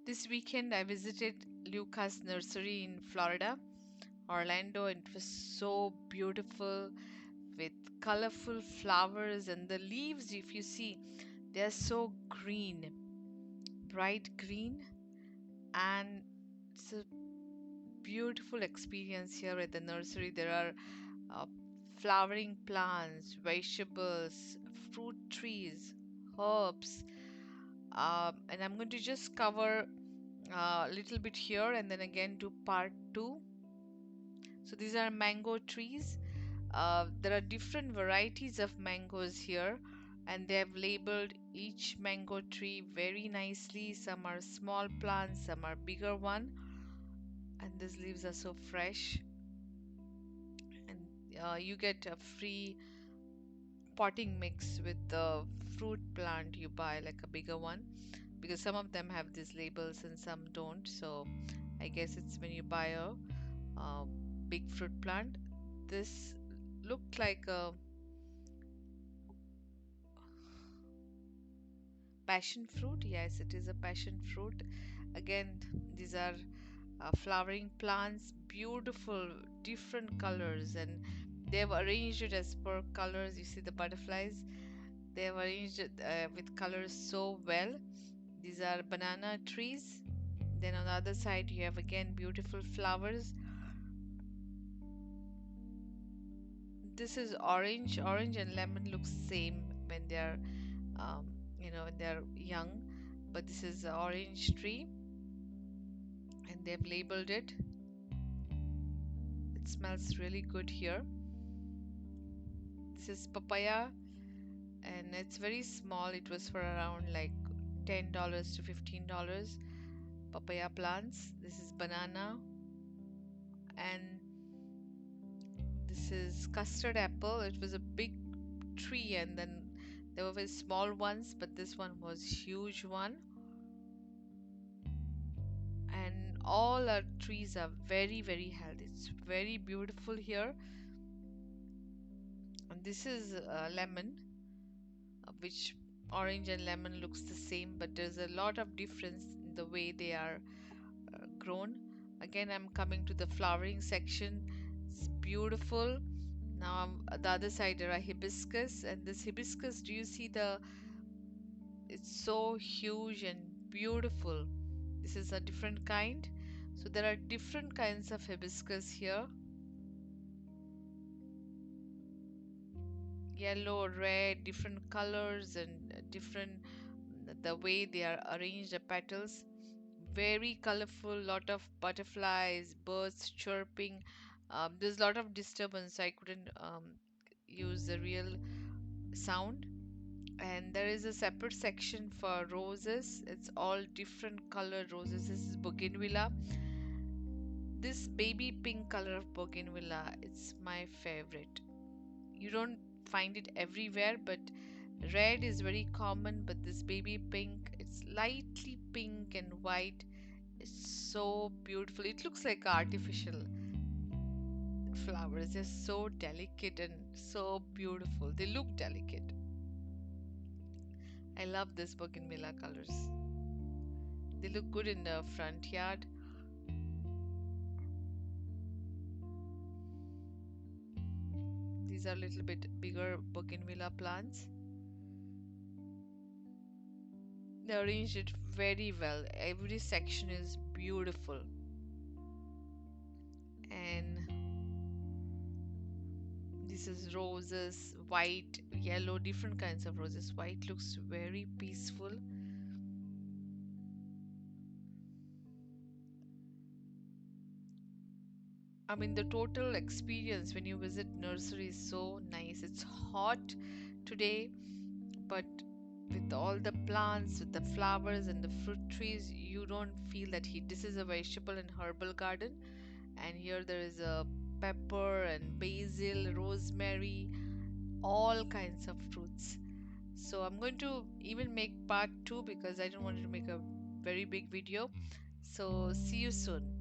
This weekend I visited Lucas Nursery in Florida, Orlando. It was so beautiful with colorful flowers, and the leaves, if you see, they are so green, bright green, and it's a beautiful experience here at the nursery. There are uh, flowering plants, vegetables, fruit trees, herbs, and I'm going to just cover a little bit here and then again do part two. So these are mango trees. There are different varieties of mangoes here, and they have labeled each mango tree very nicely. Some are small plants, some are bigger one, and these leaves are so fresh. And you get a free potting mix with the fruit plant you buy, like a bigger one, because some of them have these labels and some don't. So I guess it's when you buy a big fruit plant. This looked like a passion fruit. Yes, it is a passion fruit. Again, these are flowering plants, beautiful, different colors, and they have arranged it as per colors. You see the butterflies, they have arranged it with colors so well. These are banana trees. Then on the other side, you have again beautiful flowers. This is orange. Orange and lemon looks same when they are, when they are young. But this is a orange tree, and they've labeled it. It smells really good here. This is papaya, and it's very small. It was for around like $10 to $15. Papaya plants. This is banana, and this is custard apple. It was a big tree, and then there were very small ones, but this one was huge one. And all our trees are very, very healthy. It's very beautiful here. And this is lemon, which orange and lemon looks the same, but there's a lot of difference in the way they are grown. Again, I'm coming to the flowering section. It's beautiful. Now the other side there are hibiscus, and this hibiscus, do you see the, it's so huge and beautiful. This is a different kind. So there are different kinds of hibiscus here. Yellow, red, different colors, and different the way they are arranged, the petals. Very colorful, lot of butterflies, birds chirping. There's a lot of disturbance. I couldn't use the real sound. And there is a separate section for roses. It's all different color roses. This is bougainvillea. This baby pink color of bougainvillea, it's my favorite. You don't find it everywhere, but red is very common, but this baby pink, it's lightly pink and white. It's so beautiful. It looks like artificial flowers. They're so delicate and so beautiful. They look delicate. I love this bougainvillea colors. They look good in the front yard. These are a little bit bigger bougainvillea plants. They arranged it very well. Every section is beautiful. And this is roses, white, yellow, different kinds of roses. White looks very peaceful. I mean, the total experience when you visit nursery is so nice. It's hot today, but with all the plants, with the flowers and the fruit trees, you don't feel that heat. This is a vegetable and herbal garden, and here there is a pepper and basil, rosemary, all kinds of fruits. So I'm going to even make part two because I don't want to make a very big video. So see you soon.